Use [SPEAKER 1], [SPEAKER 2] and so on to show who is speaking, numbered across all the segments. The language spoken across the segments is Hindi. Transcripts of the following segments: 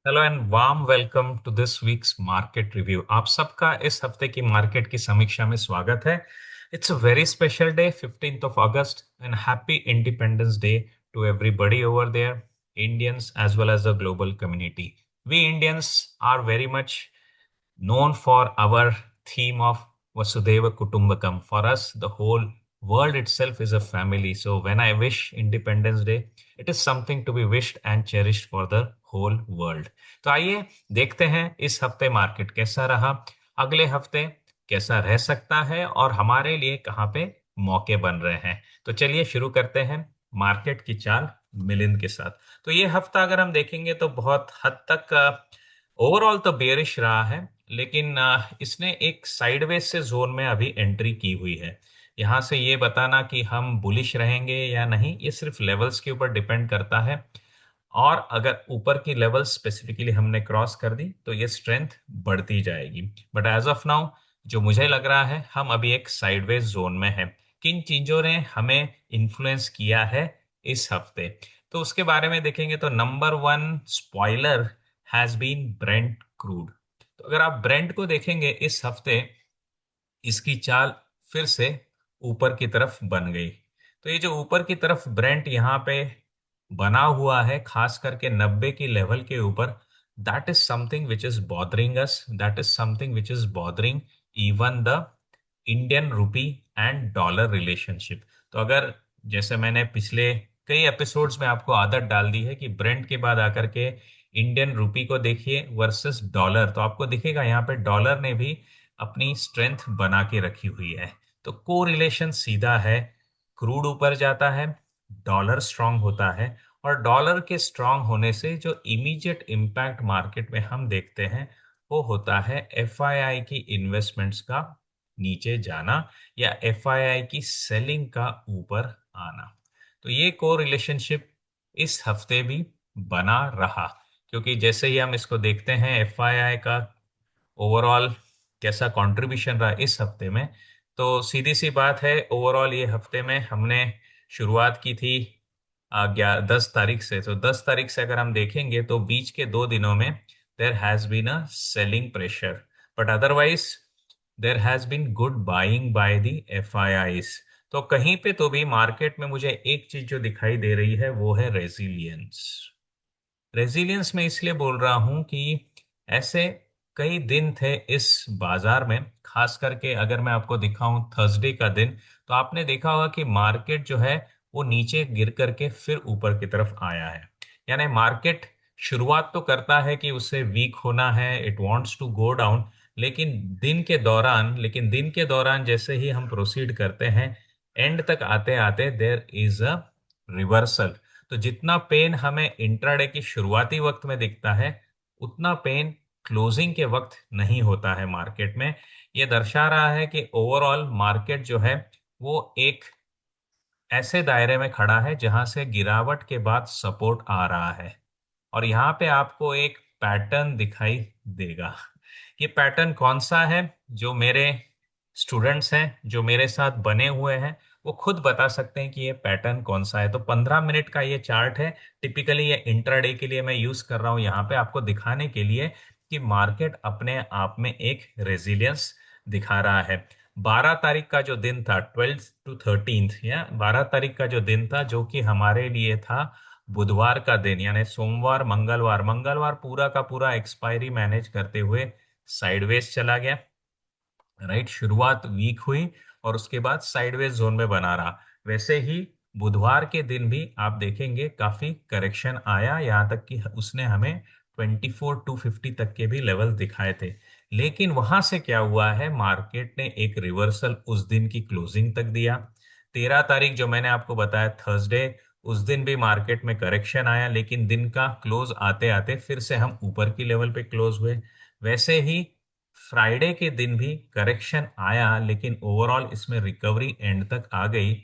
[SPEAKER 1] Hello and warm welcome to this week's market review. आप सबका इस हफ्ते की मार्केट की समीक्षा में स्वागत है। It's a very special day, 15th of August, and happy independence day to everybody over there, Indians as well as the global community. We Indians are very much known for our theme of Vasudeva Kutumbakam. For us, the whole world itself is a family. So when I wish Independence Day, it is something to be wished and cherished for the whole world. तो आइए देखते हैं इस हफ्ते मार्केट कैसा रहा, अगले हफ्ते कैसा रह सकता है और हमारे लिए कहाँ पे मौके बन रहे हैं। तो चलिए शुरू करते हैं मार्केट की चाल मिलिंद के साथ। तो ये हफ्ता अगर हम देखेंगे तो बहुत हद तक ओवरऑल तो बेरिश रहा है, लेकिन इसने एक साइडवेज से जोन में अभी एंट्री की हुई है। यहाँ से ये बताना कि हम बुलिश रहेंगे या नहीं, ये सिर्फ लेवल्स के ऊपर डिपेंड करता है। और अगर ऊपर की लेवल स्पेसिफिकली हमने क्रॉस कर दी तो ये स्ट्रेंथ बढ़ती जाएगी। बट एज ऑफ नाउ जो मुझे लग रहा है, हम अभी एक साइडवेज जोन में है। किन चीजों ने हमें इन्फ्लुएंस किया है इस हफ्ते, तो उसके बारे में देखेंगे। तो number one spoiler has been Brent crude. तो अगर आप ब्रेंट को देखेंगे इस हफ्ते, इसकी चाल फिर से ऊपर की तरफ बन गई। तो ये जो ऊपर की तरफ ब्रेंट यहाँ पे बना हुआ है, खास करके 90 की लेवल के ऊपर, that is something which is bothering us, that is something which is bothering even the Indian rupee and dollar relationship. तो अगर, जैसे मैंने पिछले कई एपिसोड्स में आपको आदत डाल दी है कि ब्रेंट के बाद आकर के इंडियन रुपी को देखिए वर्सेस डॉलर, तो आपको दिखेगा यहाँ पे डॉलर ने भी अपनी स्ट्रेंथ बना के रखी हुई है। तो को रिलेशन सीधा है, क्रूड ऊपर जाता है, डॉलर स्ट्रांग होता है, और डॉलर के स्ट्रांग होने से जो इमीडिएट इम्पैक्ट मार्केट में हम देखते हैं वो होता है एफआईआई की इन्वेस्टमेंट्स का नीचे जाना या एफआईआई की सेलिंग का ऊपर आना। तो ये को रिलेशनशिप इस हफ्ते भी बना रहा, क्योंकि जैसे ही हम इसको देखते हैं एफआईआई का ओवरऑल कैसा कंट्रीब्यूशन रहा इस हफ्ते में, तो सीधी सी बात है, ओवरऑल ये हफ्ते में हमने शुरुआत की थी 10 तारीख से। तो 10 तारीख से अगर हम देखेंगे तो बीच के 2 दिनों में there has been a selling pressure, but otherwise there has been good buying by the FIIs. तो कहीं पे तो भी मार्केट में मुझे एक चीज जो दिखाई दे रही है वो है रेजिलियंस। रेजिलियंस में इसलिए बोल रहा हूं कि ऐसे कई दिन थे इस बाजार में, खास करके अगर मैं आपको दिखाऊं थर्सडे का दिन, तो आपने देखा होगा कि मार्केट जो है वो नीचे गिर करके फिर ऊपर की तरफ आया है। यानी मार्केट शुरुआत तो करता है कि उसे वीक होना है, it wants to go down, लेकिन दिन के दौरान जैसे ही हम प्रोसीड करते हैं, एंड तक आते आते देयर इज अ रिवर्सल। तो जितना पेन हमें इंट्राडे की शुरुआती वक्त में दिखता है, उतना पेन क्लोजिंग के वक्त नहीं होता है मार्केट में। ये दर्शा रहा है कि ओवरऑल मार्केट जो है वो एक ऐसे दायरे में खड़ा है जहां से गिरावट के बाद सपोर्ट आ रहा है। और यहाँ पे आपको एक पैटर्न दिखाई देगा। ये पैटर्न कौन सा है, जो मेरे स्टूडेंट्स हैं जो मेरे साथ बने हुए हैं वो खुद बता सकते हैं कि ये पैटर्न कौन सा है। तो 15 मिनट का ये चार्ट है। टिपिकली ये इंट्राडे के लिए मैं यूज कर रहा हूँ यहाँ पे आपको दिखाने के लिए कि मार्केट अपने आप में एक रेजिलियंस दिखा रहा है। 12 तारीख का जो दिन था, 12 to 13, या 12 तारीख का जो दिन था, जो कि हमारे लिए था बुधवार का दिन, यानी सोमवार मंगलवार, मंगलवार पूरा का पूरा एक्सपायरी मैनेज करते हुए साइडवेज चला गया। राइट, शुरुआत वीक हुई और उसके बाद साइडवेज जोन में बना रहा। वैसे ही बुधवार के दिन भी आप देखेंगे काफी करेक्शन आया, यहाँ तक कि उसने हमें 24,250 तक के भी लेवल दिखाए थे। लेकिन वहां से क्या हुआ है, मार्केट ने एक रिवर्सल उस दिन की क्लोजिंग तक दिया। 13 तारीख जो मैंने आपको बताया थर्सडे, उस दिन भी मार्केट में करेक्शन आया, लेकिन दिन का क्लोज आते आते फिर से हम ऊपर की लेवल पे क्लोज हुए। वैसे ही फ्राइडे के दिन भी करेक्शन आया, लेकिन ओवरऑल इसमें रिकवरी एंड तक आ गई।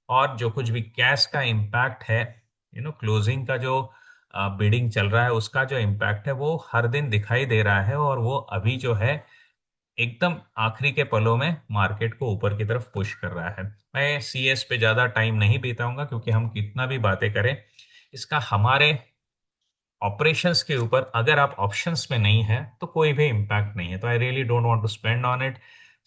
[SPEAKER 1] और जो कुछ भी कैश का इम्पैक्ट है, क्लोजिंग का जो बिडिंग चल रहा है उसका जो इम्पैक्ट है वो हर दिन दिखाई दे रहा है, और वो अभी जो है एकदम आखिरी के पलों में मार्केट को ऊपर की तरफ पुश कर रहा है। मैं सीएस पे ज्यादा टाइम नहीं बिताऊंगा, क्योंकि हम कितना भी बातें करें इसका हमारे ऑपरेशंस के ऊपर अगर आप ऑप्शंस में नहीं है तो कोई भी इम्पैक्ट नहीं है। तो I really don't want to spend on it.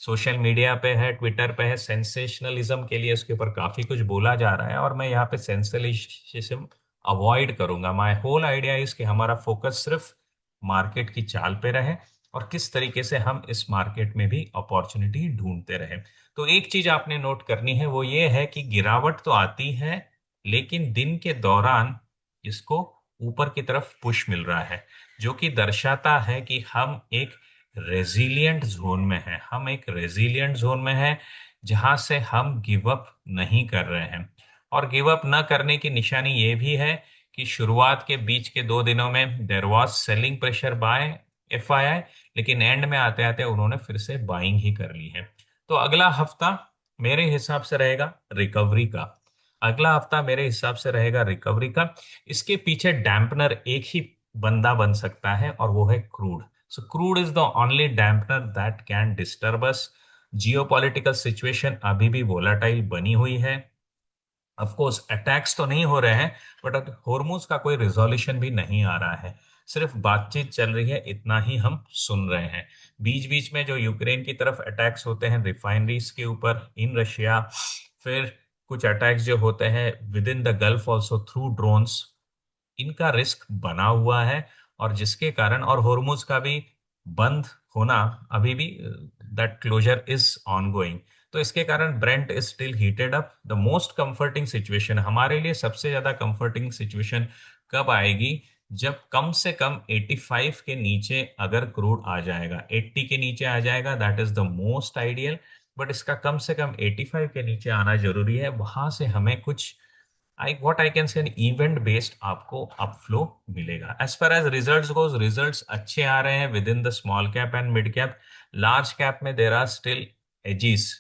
[SPEAKER 1] Social media पे है, ट्विटर पे है, सेंसेशनलिज्म के लिए उसके ऊपर काफी कुछ बोला जा रहा है, और मैं यहाँ पे सेंसेशनलिज्म अवॉइड करूंगा। माय होल आइडिया इज कि हमारा फोकस सिर्फ मार्केट की चाल पे रहे और किस तरीके से हम इस मार्केट में भी अपॉर्चुनिटी ढूंढते रहे। तो एक चीज आपने नोट करनी है, वो ये है कि गिरावट तो आती है, लेकिन दिन के दौरान इसको ऊपर की तरफ पुश मिल रहा है, जो कि दर्शाता है कि हम एक रेजिलिएंट जोन में हैं। हम एक रेजिलिएंट जोन में हैं जहां से हम गिव अप नहीं कर रहे हैं। और गिव अप न करने की निशानी ये भी है कि शुरुआत के बीच के 2 दिनों में there was selling pressure by FII, लेकिन एंड में आते आते उन्होंने फिर से बाइंग ही कर ली है। तो अगला हफ्ता मेरे हिसाब से रहेगा रिकवरी का। अगला हफ्ता मेरे हिसाब से रहेगा रिकवरी का। इसके पीछे डैम्पनर एक ही बंदा बन सकता है, और वो है crude. So crude is the only dampener that can disturb us. Geopolitical situation अभी भी वोलाटाइल बनी हुई है। ऑफ कोर्स अटैक्स तो नहीं हो रहे हैं, बट होर्मुज का कोई रिजोल्यूशन भी नहीं आ रहा है। सिर्फ बातचीत चल रही है, इतना ही हम सुन रहे हैं। बीच बीच में जो यूक्रेन की तरफ अटैक्स होते हैं रिफाइनरीज के ऊपर इन रशिया, फिर कुछ अटैक्स जो होते हैं within the gulf also through drones, इनका रिस्क बना हुआ है। और जिसके कारण, और होर्मुज का भी बंद होना अभी भी, दैट क्लोजर इज ऑनगोइंग। तो इसके कारण Brent is still heated up. The most comforting situation हमारे लिए, सबसे ज्यादा कंफर्टिंग सिचुएशन कब आएगी? जब कम से कम 85 के नीचे अगर क्रूड आ जाएगा, 80 के नीचे आ जाएगा, that is the most ideal. But इसका कम से कम 85 के नीचे आना जरूरी है। वहां से हमें कुछ, I can say, event based आपको अपफ्लो मिलेगा। As far as results goes, results अच्छे आ रहे हैं within the small cap and mid cap. Large cap में there are still edges,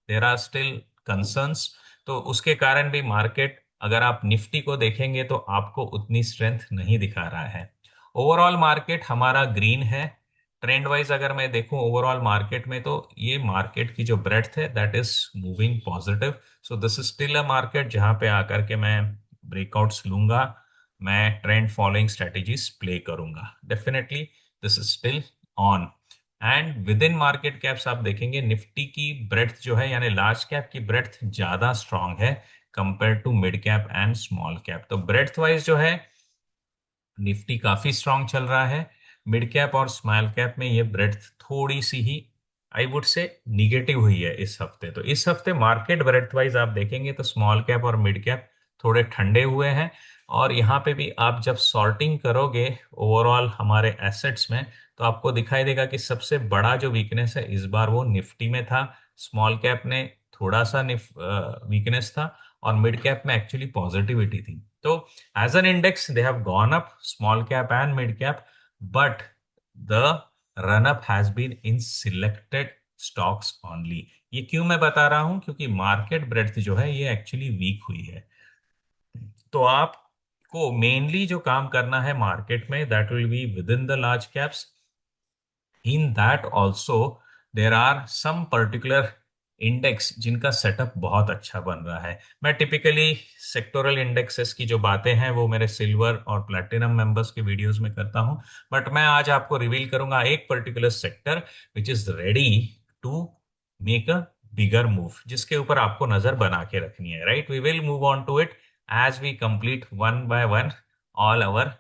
[SPEAKER 1] there are still concerns. तो उसके कारण भी मार्केट, अगर आप निफ्टी को देखेंगे तो आपको उतनी स्ट्रेंथ नहीं दिखा रहा है। ओवरऑल मार्केट हमारा ग्रीन है। ट्रेंड वाइज अगर मैं देखूं ओवरऑल मार्केट में, तो ये मार्केट की जो ब्रेड्थ है that is moving positive. So this is still a market जहां पे आकर के मैं ब्रेकआउट्स लूंगा, मैं ट्रेंड फॉलोइंग स्ट्रेटेजीज प्ले करूंगा। Definitely this is still on. And within market caps आप देखेंगे निफ्टी की ब्रेड्थ जो है, यानी लार्ज कैप की ब्रेड्थ ज्यादा स्ट्रांग है compare to mid cap and small cap. तो ब्रेड्थ वाइज जो है निफ्टी काफी स्ट्रांग चल रहा है। मिड कैप और स्मॉल कैप में ये ब्रेड्थ थोड़ी सी ही, आई वुड से, निगेटिव हुई है इस हफ्ते। तो इस हफ्ते मार्केट ब्रेड्थ वाइज आप देखेंगे तो स्मॉल कैप और मिड कैप थोड़े ठंडे हुए हैं। और यहाँ पे भी आप जब सॉर्टिंग करोगे ओवरऑल हमारे एसेट्स में, तो आपको दिखाई देगा कि सबसे बड़ा जो वीकनेस है इस बार वो निफ्टी में था। स्मॉल कैप ने थोड़ा सा वीकनेस था, और मिड कैप में एक्चुअली पॉजिटिविटी थी। तो as an index they have gone up, small cap and mid cap, but the run up has been in selected stocks only। ये क्यों मैं बता रहा हूं? क्योंकि मार्केट ब्रेड्थ जो है ये एक्चुअली वीक हुई है। तो आपको मेनली जो काम करना है मार्केट में, that will be within the large caps. In that also there are some particular index जिनका सेटअप बहुत अच्छा बन रहा है। मैं टिपिकली सेक्टोरल इंडेक्सेस की जो बातें हैं वो मेरे सिल्वर और प्लैटिनम मेंबर्स के वीडियोस में करता हूं, बट मैं आज आपको रिवील करूंगा एक particular sector which is ready to make a bigger move, जिसके ऊपर आपको नजर बना के रखनी है। Right, we will move on to it as we complete one by one all our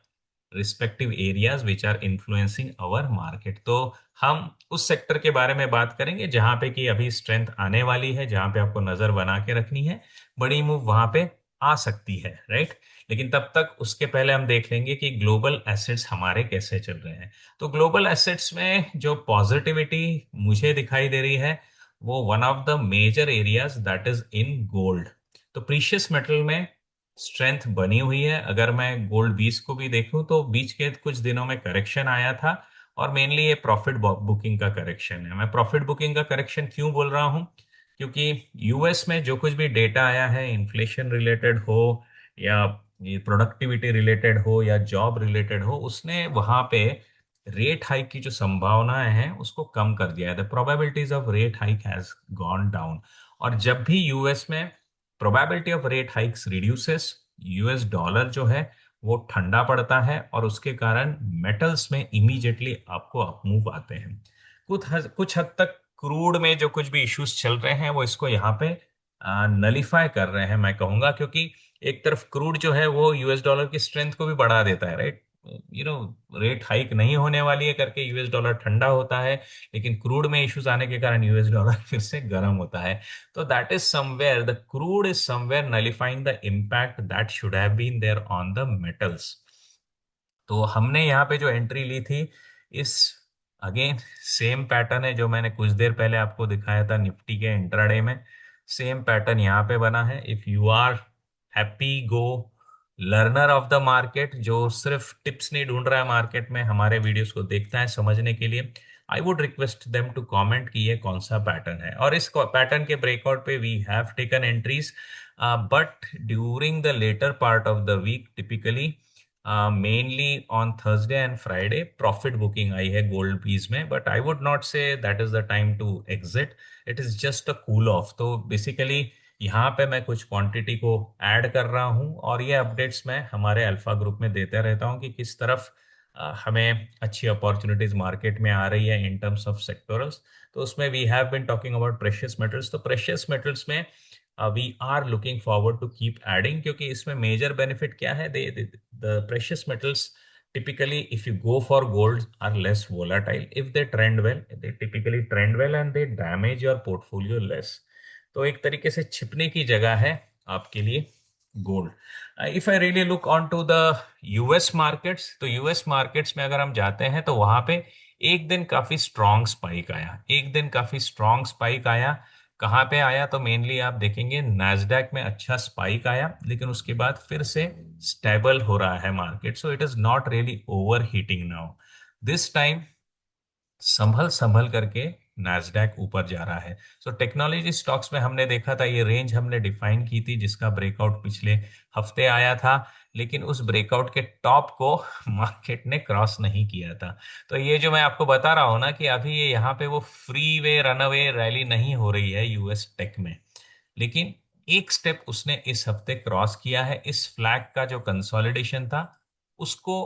[SPEAKER 1] respective areas which are influencing our market. तो हम उस सेक्टर के बारे में बात करेंगे जहां पे कि अभी स्ट्रेंथ आने वाली है, जहां पे आपको नजर बना के रखनी है। बड़ी मूव वहां पे आ सकती है, राइट। लेकिन तब तक उसके पहले हम देख लेंगे कि ग्लोबल एसेट्स हमारे कैसे चल रहे हैं। तो ग्लोबल एसेट्स में जो पॉजिटिविटी मुझे दिखाई दे रही है, वो one of the major areas that is in gold. तो प्रीशियस मेटल में स्ट्रेंथ बनी हुई है। अगर मैं गोल्ड 20 को भी देखूं तो बीच के कुछ दिनों में करेक्शन आया था, और मेनली ये प्रॉफिट बुकिंग का करेक्शन है। मैं प्रॉफिट बुकिंग का करेक्शन क्यों बोल रहा हूं? क्योंकि यूएस में जो कुछ भी डेटा आया है, इन्फ्लेशन रिलेटेड हो या ये प्रोडक्टिविटी रिलेटेड हो या जॉब रिलेटेड हो, उसने वहां पे रेट हाइक की जो संभावनाएं हैं उसको कम कर दिया है। The probabilities of rate hike has gone down. और जब भी यूएस में probability of rate hikes reduces, US dollar जो है वो ठंडा पड़ता है और उसके कारण मेटल्स में इमीडिएटली आपको अपमूव आते हैं। कुछ हद तक क्रूड में जो कुछ भी इश्यूज चल रहे हैं वो इसको यहाँ पे नलीफाई कर रहे हैं मैं कहूंगा, क्योंकि एक तरफ क्रूड जो है वो यूएस डॉलर की स्ट्रेंथ को भी बढ़ा देता है, राइट। रेट हाइक नहीं होने वाली है करके यूएस डॉलर ठंडा होता है, लेकिन क्रूड में इश्यूज आने के कारण यूएस डॉलर फिर से गर्म होता है। तो that is somewhere the crude is somewhere nullifying the impact that should have been there on the metals. तो हमने यहाँ पे जो एंट्री ली थी, इस अगेन सेम पैटर्न है जो मैंने कुछ देर पहले आपको दिखाया था निफ्टी के इंट्राडे में। सेम पैटर्न यहाँ पे बना है। If you are happy go learner of the market, जो सिर्फ टिप्स नहीं ढूंढ रहा है मार्केट में, हमारे वीडियोस को देखता है समझने के लिए, I would request them to comment कि ये कौन सा पैटर्न है। और इस पैटर्न के ब्रेकआउट पे we have taken entries, but during the latter part of the week typically mainly on Thursday and Friday profit booking आई है गोल्ड पीस में, but I would not say that is the time to exit. It is just a cool off. तो बेसिकली यहाँ पे मैं कुछ क्वांटिटी को ऐड कर रहा हूँ और ये अपडेट्स मैं हमारे अल्फा ग्रुप में देते रहता हूँ कि किस तरफ हमें अच्छी अपॉर्चुनिटीज मार्केट में आ रही है इन टर्म्स ऑफ सेक्टोरल्स। तो उसमें we have been talking about precious metals. तो प्रेशियस मेटल्स में we are looking forward to keep adding, क्योंकि इसमें मेजर बेनिफिट क्या है, the precious metals typically if you go for gold are less volatile if they trend well, they typically trend well and they damage your portfolio less। तो एक तरीके से छिपने की जगह है आपके लिए gold. If I really look on to the US markets, तो यूएस मार्केट्स में अगर हम जाते हैं तो वहां पे एक दिन काफी स्ट्रॉन्ग स्पाइक आया, एक दिन काफी स्ट्रॉन्ग स्पाइक आया। कहाँ पे आया, तो मेनली आप देखेंगे नास्डैक में अच्छा स्पाइक आया, लेकिन उसके बाद फिर से स्टेबल हो रहा है market. So it is not really overheating now this time. संभल संभल करके नास्डैक ऊपर जा रहा है। सो टेक्नोलॉजी स्टॉक्स में हमने देखा था, ये रेंज हमने डिफाइन की थी जिसका ब्रेकआउट पिछले हफ्ते आया था, लेकिन उस ब्रेकआउट के टॉप को मार्केट ने क्रॉस नहीं किया था। तो ये जो मैं आपको बता रहा हूं ना कि अभी ये यहाँ पे वो फ्री वे रनअवे रैली नहीं हो रही है यूएस टेक में, लेकिन एक स्टेप उसने इस हफ्ते क्रॉस किया है। इस फ्लैग का जो कंसोलिडेशन था उसको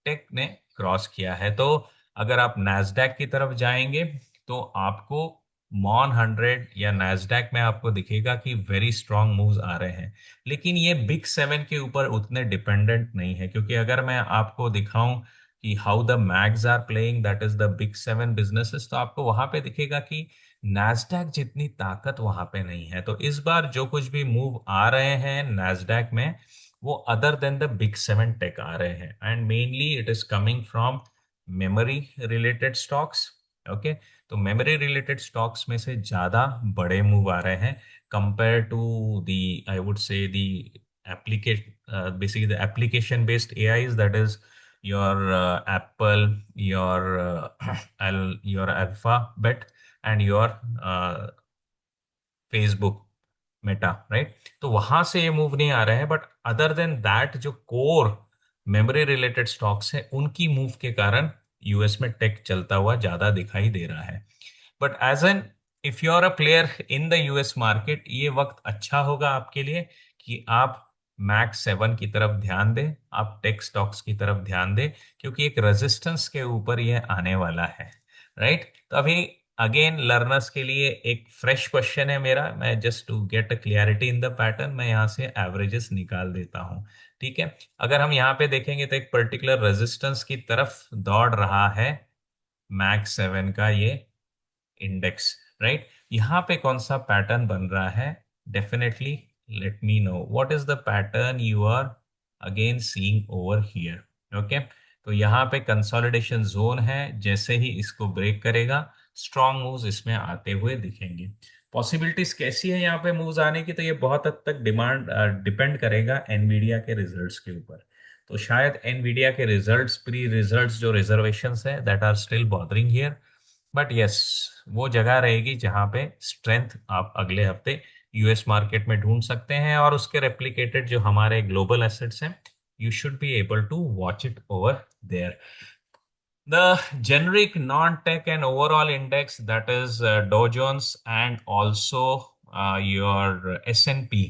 [SPEAKER 1] टेक ने क्रॉस किया है। तो अगर आप नास्डैक की तरफ जाएंगे तो आपको मॉन 100 या नास्डैक में आपको दिखेगा कि वेरी स्ट्रांग मूव्स आ रहे हैं, लेकिन ये बिग सेवन के ऊपर उतने डिपेंडेंट नहीं है। क्योंकि अगर मैं आपको दिखाऊं कि how the mags are playing, that is the big seven businesses, तो आपको वहां पे दिखेगा कि नास्डैक जितनी ताकत वहां पे नहीं है। तो इस बार जो कुछ भी मूव आ रहे हैं नास्डैक में वो other than the big seven tech आ रहे हैं, and mainly it is coming from memory related stocks. Okay, तो मेमोरी रिलेटेड स्टॉक्स में से ज्यादा बड़े मूव आ रहे हैं compare to the, I would say the application, basically the application based AIs, that is your Apple, your Alphabet, and your Facebook Meta, right. तो वहां से ये मूव नहीं आ रहे हैं, बट अदर देन दैट जो कोर मेमोरी रिलेटेड स्टॉक्स हैं उनकी मूव के कारण यूएस में टेक चलता हुआ ज्यादा दिखाई दे रहा है। But as an if you are a player in the US market, ये वक्त अच्छा होगा आपके लिए कि आप मैक्स 7 की तरफ ध्यान दें, आप टेक स्टॉक्स की तरफ ध्यान दें, क्योंकि एक रेजिस्टेंस के ऊपर ये आने वाला है, राइट। तो अभी अगेन लर्नर्स के लिए एक फ्रेश क्वेश्चन है मेरा, मैं just to get a clarity in the pattern मैं यहाँ से एवरेजेस निकाल देता हूँ। ठीक है, अगर हम यहाँ पे देखेंगे तो एक पर्टिकुलर रेजिस्टेंस की तरफ दौड़ रहा है मैक्स 7 का ये इंडेक्स, राइट। यहाँ पे कौन सा पैटर्न बन रहा है, definitely let me know what is the pattern you are again seeing over here. Okay, तो यहाँ पे कंसोलिडेशन जोन है, जैसे ही इसको ब्रेक करेगा स्ट्रॉन्ग मूव्स इसमें आते हुए दिखेंगे। पॉसिबिलिटीज कैसी है यहाँ पे मूव्स आने की, तो ये बहुत हद तक डिपेंड करेगा एनवीडिया के रिजल्ट्स के ऊपर। तो शायद एनवीडिया के रिजल्ट्स, प्री रिजल्ट्स जो रिजर्वेशंस है that are still bothering here, but yes वो जगह रहेगी जहां पे स्ट्रेंथ आप अगले हफ्ते यूएस मार्केट में ढूंढ सकते हैं, और उसके रेप्लिकेटेड जो हमारे ग्लोबल एसेट्स हैं you should be able to watch it over there. The generic non-tech and overall index, that is Dow Jones and also your S&P,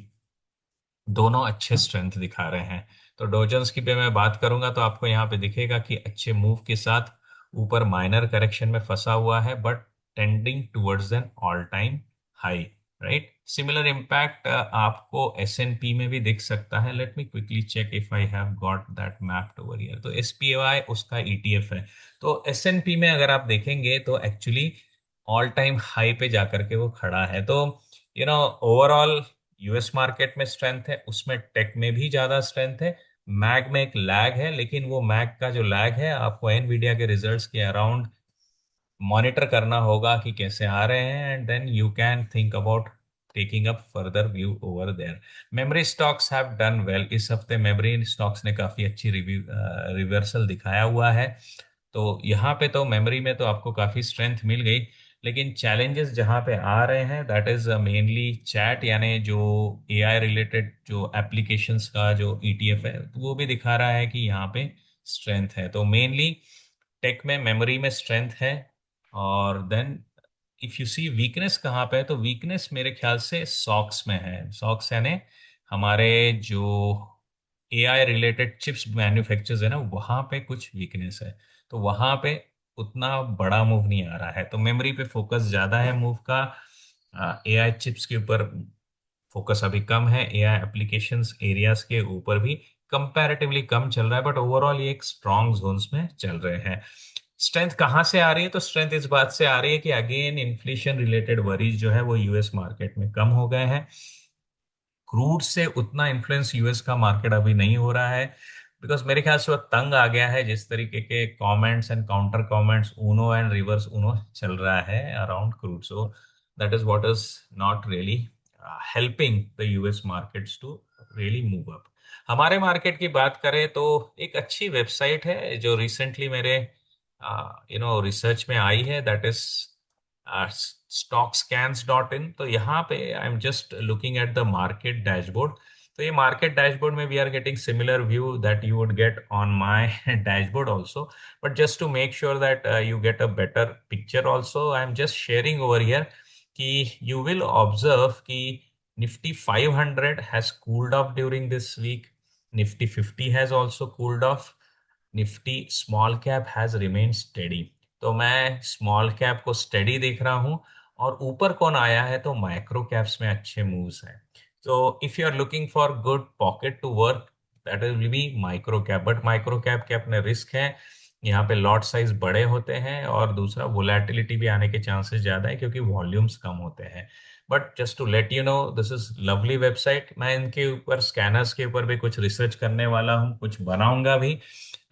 [SPEAKER 1] दोनों अच्छे स्ट्रेंथ दिखा रहे हैं। तो तो डोजेंस की पे मैं बात करूंगा तो आपको यहाँ पे दिखेगा कि अच्छे मूव के साथ ऊपर माइनर करेक्शन में फंसा हुआ है, but tending towards an all time high, right. Similar impact आपको एस एन पी में भी दिख सकता है। Let me quickly check if I have got that mapped over here. तो एस पी वाई उसका ईटीएफ है। तो एस एन पी में अगर आप देखेंगे तो एक्चुअली ऑल टाइम हाई पे जाकर के वो खड़ा है। तो ओवरऑल यूएस मार्केट में स्ट्रेंथ है, उसमें टेक में भी ज्यादा स्ट्रेंथ है। मैग में एक लैग है, लेकिन वो मैग का जो लैग है आपको एनवीडिया के रिजल्ट्स के अराउंड मॉनिटर करना होगा कि कैसे आ रहे हैं, and then you can think about taking up further view over there. Memory stocks have done well. इस हफ्ते मेमोरी स्टॉक्स ने काफी अच्छी रिवर्सल दिखाया हुआ है। तो यहाँ पे तो मेमोरी में तो आपको काफी स्ट्रेंथ मिल गई, लेकिन चैलेंजेस जहाँ पे आ रहे हैं दैट इज मेनली चैट, यानी जो एआई रिलेटेड जो एप्लीकेशंस का जो ईटीएफ है, तो वो भी दिखा रहा है कि यहाँ पे स्ट्रेंथ है। तो मेनली टेक में मेमोरी में स्ट्रेंथ है। और then if you see weakness कहाँ पे है, तो वीकनेस मेरे ख्याल से सॉक्स में है। सॉक्स यानी हमारे जो एआई रिलेटेड चिप्स मैन्युफैक्चरर्स है ना, वहाँ पे कुछ वीकनेस है। तो वहाँ पे उतना बड़ा मूव नहीं आ रहा है, तो मेमोरी पे फोकस ज्यादा है मूव का। एआई चिप्स के ऊपर फोकस अभी कम है। एआई एप्लीकेशंस एरियाज के ऊपर भी कंपैरेटिवली कम चल रहा है, बट ओवरऑल ये एक स्ट्रॉन्ग जोन्स में चल रहे हैं। स्ट्रेंथ कहाँ से आ रही है, तो स्ट्रेंथ इस बात से आ रही है कि अगेन इन्फ्लेशन रिलेटेड वरीज जो है वो यूएस मार्केट में कम हो गए हैं। क्रूड से उतना इन्फ्लुएंस यूएस का मार्केट अभी नहीं हो रहा है, बिकॉज मेरे ख्याल से वो तंग आ गया है जिस तरीके के comments and counter comments Uno and reverse Uno चल रहा है around crude. So that is what is not really helping the US markets to really move up. हमारे मार्केट की बात करें तो एक अच्छी वेबसाइट है जो रिसेंटली मेरे रिसर्च में आई है, दैट इज stockscans.in। तो यहाँ पे I am just looking at the market dashboard. तो ये मार्केट डैशबोर्ड में we are getting similar view that you would get on my dashboard also, but just to make sure that you get a better picture also, I am just sharing over here कि यू विल ऑब्जर्व कि Nifty 500 has cooled off during this week. Nifty 50 has also cooled off. Nifty small cap has remain steady. तो मैं स्मॉल कैप को स्टेडी देख रहा हूं। और ऊपर कौन आया है, तो माइक्रो कैप्स में अच्छे मूव्स हैं। तो if you are looking for good pocket to work, that will be micro cap. But micro cap के अपने रिस्क हैं। यहाँ पे लॉट साइज बड़े होते हैं, और दूसरा वोलेटिलिटी भी आने के चांसेस ज्यादा है क्योंकि वॉल्यूम्स कम होते हैं। But just to let you know, this is lovely website. मैं इनके ऊपर स्कैनर्स के ऊपर भी कुछ रिसर्च करने वाला हूँ, कुछ बनाऊंगा भी।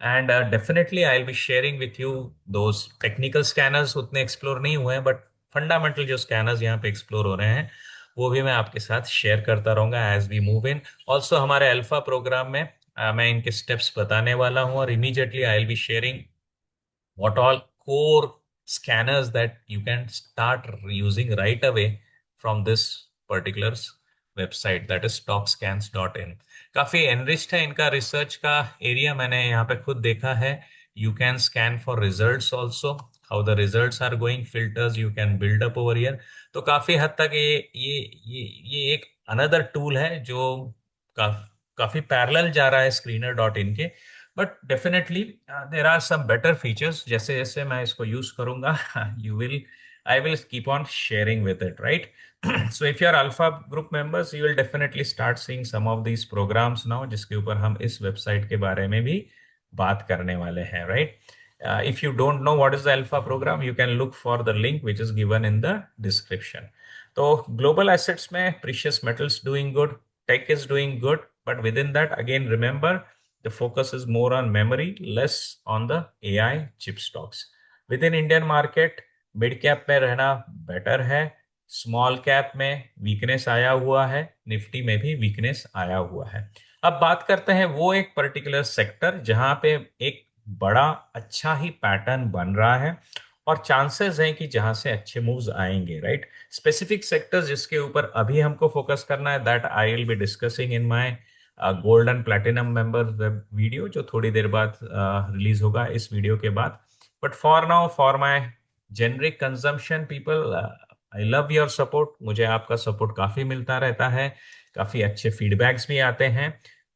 [SPEAKER 1] And definitely I will be sharing with you those technical scanners. उतने एक्सप्लोर नहीं हुए हैं, बट फंडामेंटल जो स्कैनर्स यहाँ पे एक्सप्लोर हो रहे हैं वो भी मैं आपके साथ शेयर करता रहूंगा as we move in. Also हमारे अल्फा प्रोग्राम में मैं इनके स्टेप्स बताने वाला हूँ, और immediately I will be sharing what all core scanners that you can start using right away from this particular website, that is stockscans.in। काफी एनरिच्ड है इनका रिसर्च का एरिया, मैंने यहाँ पे खुद देखा है। You can scan for results also, how the results are going, filters you can build up over here. तो काफी हद तक ये एक अनदर टूल है जो का, काफी पैरेलल जा रहा है screener.in के। But definitely there are some better features. जैसे जैसे मैं इसको यूज करूंगा you will I will keep on sharing with it, right. So if you are alpha group members you will definitely start seeing some of these programs now, जिसके ऊपर हम इस वेबसाइट के बारे में भी बात करने वाले हैं, right. If you don't know what is the alpha program, you can look for the link which is given in the description. तो ग्लोबल एसेट्स में precious metals doing good, tech is doing good, but within that again remember the focus is more on memory, less on the AI chip stocks. Within Indian market, mid cap में रहना बेटर है। स्मॉल कैप में वीकनेस आया हुआ है, निफ्टी में भी वीकनेस आया हुआ है। अब बात करते हैं वो एक पर्टिकुलर सेक्टर जहां पे एक बड़ा अच्छा ही पैटर्न बन रहा है, और चांसेस हैं कि जहां से अच्छे मूव्स आएंगे, राइट। स्पेसिफिक सेक्टर्स जिसके ऊपर अभी हमको फोकस करना है, that I will be discussing in my gold and platinum member web video, जो थोड़ी देर बाद रिलीज होगा इस वीडियो के बाद। But for now, for my generic consumption people, I love your support. मुझे आपका सपोर्ट काफी मिलता रहता है, काफी अच्छे फीडबैक्स भी आते हैं।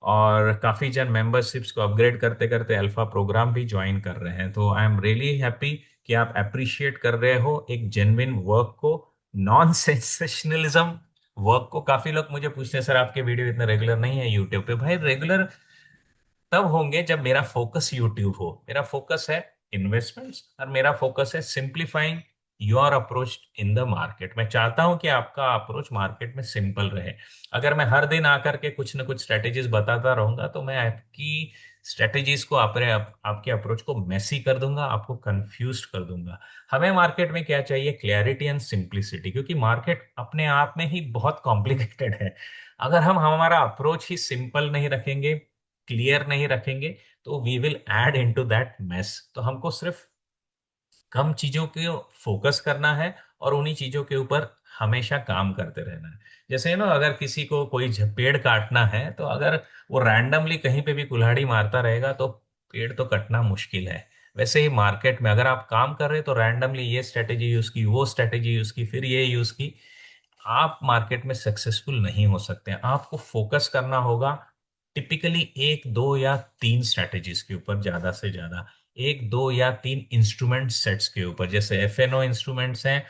[SPEAKER 1] और काफ़ी जन मेंबरशिप्स को अपग्रेड करते करते अल्फा प्रोग्राम भी ज्वाइन कर रहे हैं। तो आई एम रियली हैप्पी कि आप अप्रिशिएट कर रहे हो एक जेन्युइन वर्क को, नॉन सेंसेशनलिज्म वर्क को। काफ़ी लोग मुझे पूछते हैं सर आपके वीडियो इतने रेगुलर नहीं है यूट्यूब पे। भाई रेगुलर तब होंगे जब मेरा फोकस यूट्यूब हो। मेरा फोकस है इन्वेस्टमेंट्स और मेरा फोकस है simplifying your approach in the market. मैं चाहता हूं कि आपका अप्रोच मार्केट में सिंपल रहे। अगर मैं हर दिन आकर के कुछ ना कुछ स्ट्रेटेजीज बताता रहूंगा तो मैं आपकी स्ट्रेटेजीज को आपके अप्रोच को मेसी कर दूंगा, आपको कंफ्यूज कर दूंगा। हमें मार्केट में क्या चाहिए? क्लैरिटी एंड सिंप्लिसिटी, क्योंकि मार्केट अपने आप में ही बहुत कॉम्प्लिकेटेड है। अगर हम हमारा अप्रोच ही सिंपल नहीं रखेंगे, क्लियर नहीं रखेंगे, तो we will add into that mess. तो हमको सिर्फ कम चीजों के फोकस करना है और उन्हीं चीजों के ऊपर हमेशा काम करते रहना है। जैसे ना, अगर किसी को कोई पेड़ काटना है तो अगर वो रैंडमली कहीं पे भी कुल्हाड़ी मारता रहेगा तो पेड़ तो कटना मुश्किल है। वैसे ही मार्केट में अगर आप काम कर रहे हैं तो रैंडमली ये स्ट्रेटेजी यूज की, वो स्ट्रेटेजी यूज की, फिर ये यूज की, आप मार्केट में सक्सेसफुल नहीं हो सकते हैं। आपको फोकस करना होगा टिपिकली एक दो या तीन स्ट्रेटेजीज के ऊपर, ज्यादा से ज्यादा एक दो या तीन इंस्ट्रूमेंट सेट्स के ऊपर। जैसे एफएनओ इंस्ट्रूमेंट्स हैं,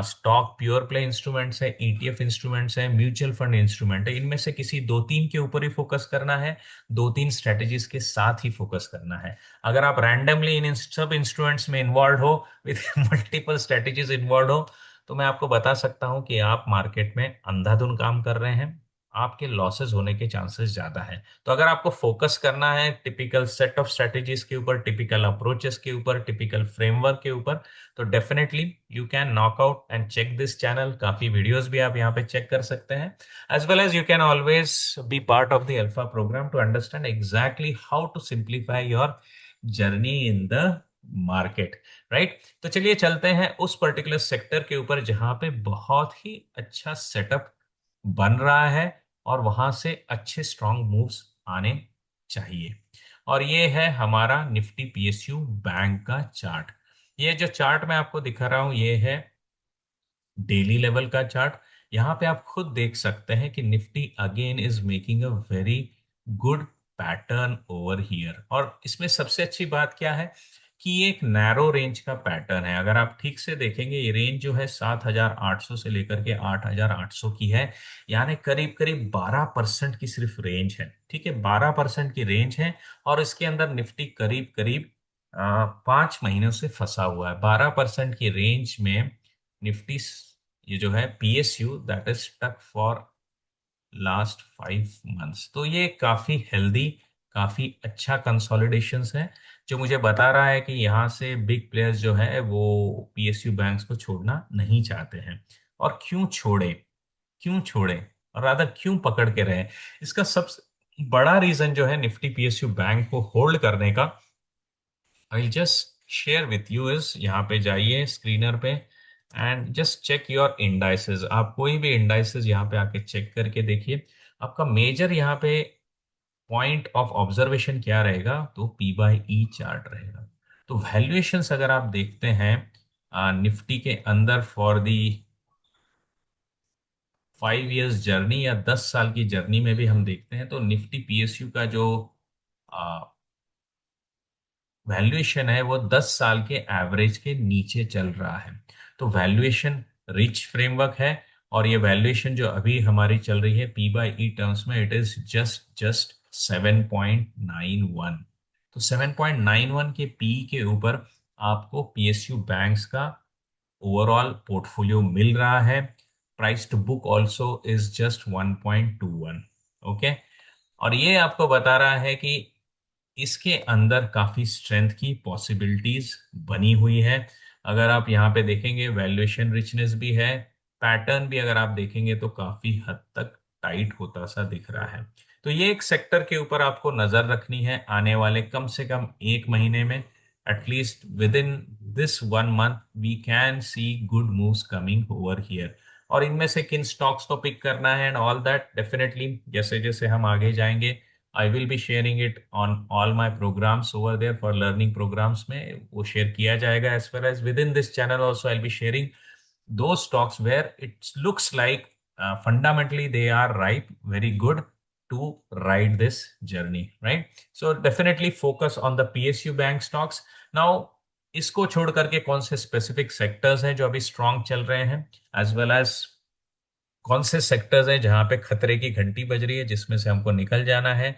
[SPEAKER 1] स्टॉक प्योर प्ले इंस्ट्रूमेंट्स है, ईटीएफ इंस्ट्रूमेंट्स है, म्यूचुअल फंड इंस्ट्रूमेंट है। इनमें से किसी दो तीन के ऊपर ही फोकस करना है, दो तीन स्ट्रेटेजीज के साथ ही फोकस करना है। अगर आप रैंडमली इन सब इंस्ट्रूमेंट्स में इन्वॉल्व हो, विद मल्टीपल स्ट्रेटेजीज इन्वॉल्व हो, तो मैं आपको बता सकता हूं कि आप मार्केट में अंधाधुन काम कर रहे हैं। आपके लॉसेस होने के चांसेस ज्यादा है। तो अगर आपको फोकस करना है टिपिकल सेट ऑफ स्ट्रेटेजीज के ऊपर, टिपिकल अप्रोचेस के ऊपर, टिपिकल फ्रेमवर्क के ऊपर, तो definitely you can knock out and check this channel. काफी वीडियोस भी आप यहाँ पे चेक कर सकते हैं। As well as you can always be part of the alpha program to understand exactly how to simplify your journey in the market, right. तो चलिए चलते हैं उस पर्टिकुलर सेक्टर के ऊपर जहां पे बहुत ही अच्छा सेटअप बन रहा है और वहां से अच्छे स्ट्रांग मूव्स आने चाहिए। और ये है हमारा निफ्टी पीएसयू बैंक का चार्ट। ये जो चार्ट मैं आपको दिखा रहा हूं ये है डेली लेवल का चार्ट। यहाँ पे आप खुद देख सकते हैं कि Nifty again is making a very good pattern over here. और इसमें सबसे अच्छी बात क्या है कि ये एक नैरो रेंज का पैटर्न है। अगर आप ठीक से देखेंगे ये रेंज जो है 7,800 से लेकर के 8,800 की है, यानी करीब करीब 12% की सिर्फ रेंज है। ठीक है, 12% की रेंज है। और इसके अंदर निफ्टी करीब करीब 5 महीनों से फंसा हुआ है। 12% की रेंज में निफ्टी, ये जो है PSU, that is stuck for last 5 months. तो ये काफी हेल्दी, काफी अच्छा कंसोलिडेशंस है, जो मुझे बता रहा है कि यहाँ से बिग प्लेयर्स जो है वो पीएसयू बैंक्स को छोड़ना नहीं चाहते हैं। और क्यों छोड़े, क्यों छोड़े, और रादर क्यों पकड़ के रहे? इसका सबसे बड़ा रीजन जो है निफ्टी पीएसयू बैंक को होल्ड करने का, I just share with you is, यहाँ पे जाइए स्क्रीनर पे and just check your indices. आप कोई भी इंडाइसेस यहाँ पे आके चेक करके देखिए। आपका मेजर यहाँ पे पॉइंट ऑफ ऑब्जर्वेशन क्या रहेगा? तो पी बाई ई चार्ट रहेगा। तो वैल्यूएशंस अगर आप देखते हैं निफ्टी के अंदर फॉर दी 5 इयर्स जर्नी या 10 साल की जर्नी में भी हम देखते हैं तो निफ्टी पीएसयू का जो वैल्यूएशन है वो 10 साल के एवरेज के नीचे चल रहा है। तो वैल्यूएशन रिच फ्रेमवर्क है। और ये वैल्यूएशन जो अभी हमारी चल रही है पी बाई ई टर्म्स में, इट इज जस्ट जस्ट 7.91। तो 7.91 के पी के ऊपर आपको पीएसयू बैंक्स का ओवरऑल पोर्टफोलियो मिल रहा है। Price to book also is just 1.21। Okay, और ये आपको बता रहा है कि इसके अंदर काफी स्ट्रेंथ की पॉसिबिलिटीज बनी हुई है। अगर आप यहाँ पे देखेंगे वैल्यूएशन रिचनेस भी है, पैटर्न भी अगर आप देखेंगे तो काफी हद तक टाइट होता सा दिख रहा है। तो ये एक सेक्टर के ऊपर आपको नजर रखनी है आने वाले कम से कम 1 महीने में। At least within this 1 month we can see good moves coming over here. और इनमें से किन स्टॉक्स को पिक करना है एंड ऑल दैट, डेफिनेटली जैसे जैसे हम आगे जाएंगे I will be sharing it on all my programs over there for learning programs में वो शेयर किया जाएगा। As well as within this channel also I be sharing those stocks where it looks like fundamentally they are ripe, very good to ride this journey, right? So definitely focus on the PSU bank stocks. Now, इसको छोड़ करके कौन से स्पेसिफिक सेक्टर्स हैं जो अभी स्ट्रांग चल रहे हैं, एज वेल एज कौन से सेक्टर्स हैं जहां पे खतरे की घंटी बज रही है जिसमें से हमको निकल जाना है,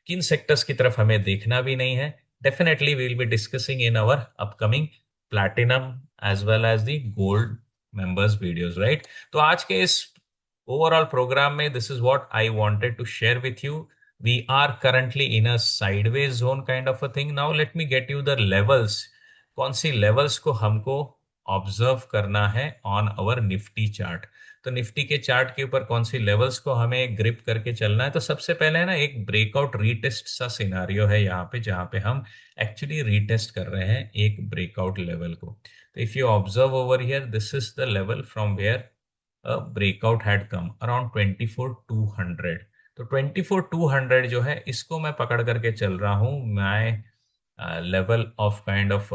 [SPEAKER 1] किन सेक्टर्स की तरफ हमें देखना भी नहीं है, definitely we will be discussing in our upcoming platinum as well as the gold members videos, right? तो आज के इस ओवरऑल प्रोग्राम में this is what I wanted to share with you. We are currently in a sideways zone kind of a thing. Now let me get you the levels. कौन सी लेवल्स को हमको ऑब्जर्व करना है ऑन अवर निफ्टी चार्ट. तो निफ्टी के चार्ट के ऊपर कौन सी लेवल्स को हमें ग्रिप करके चलना है. तो सबसे पहले है ना, एक ब्रेकआउट रीटेस्ट सा सिनारियो है यहाँ पे, जहाँ पे हम एक्चुअली रीटेस्ट कर रहे हैं एक ब्रेकआउट लेवल को. तो if you observe over here, this is the level from where a breakout had come around 24,200. तो 24,200 जो है, इसको मैं पकड़ करके चल रहा हूँ मैं level of kind of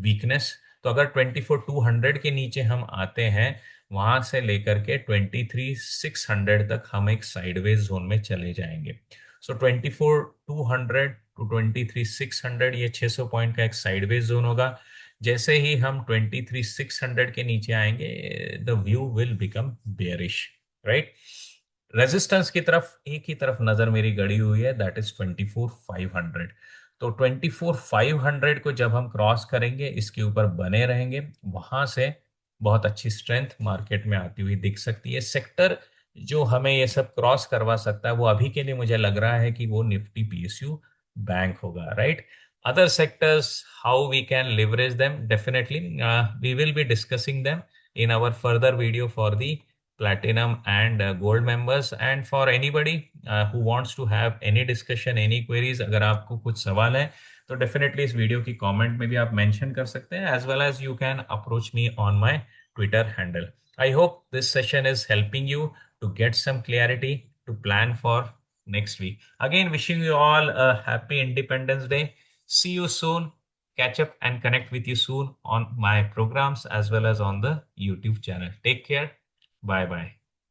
[SPEAKER 1] weakness. तो अगर 24,200 के नीचे हम आते हैं, वहां से लेकर के 23,600 तक हम एक साइडवेज जोन में चले जाएंगे. सो 24,200 टू 23,600, ये 600 पॉइंट का एक साइडवेज जोन होगा. जैसे ही हम 23,600 के नीचे आएंगे, the view will become bearish, right? Resistance की तरफ एक ही तरफ नजर मेरी गड़ी हुई है, दैट इज 24,500. तो 24,500 को जब हम क्रॉस करेंगे, इसके ऊपर बने रहेंगे, वहां से बहुत अच्छी स्ट्रेंथ मार्केट में आती हुई दिख सकती है. सेक्टर जो हमें ये सब क्रॉस करवा सकता है, वो अभी के लिए मुझे लग रहा है कि वो निफ्टी पीएसयू बैंक होगा, right? Other sectors, how we can leverage them, definitely we will be discussing them in our further video for the platinum and gold members. And for anybody who wants to have any discussion, any queries, अगर आपको कुछ सवाल है तो definitely इस वीडियो की कमेंट में भी आप मेंशन कर सकते हैं, as well as you can approach me on my Twitter handle. I hope this session is helping you to get some clarity to plan for next week. Again, wishing you all a happy Independence Day. See you soon. Catch up and connect with you soon on my programs as well as on the YouTube channel. Take care. Bye bye.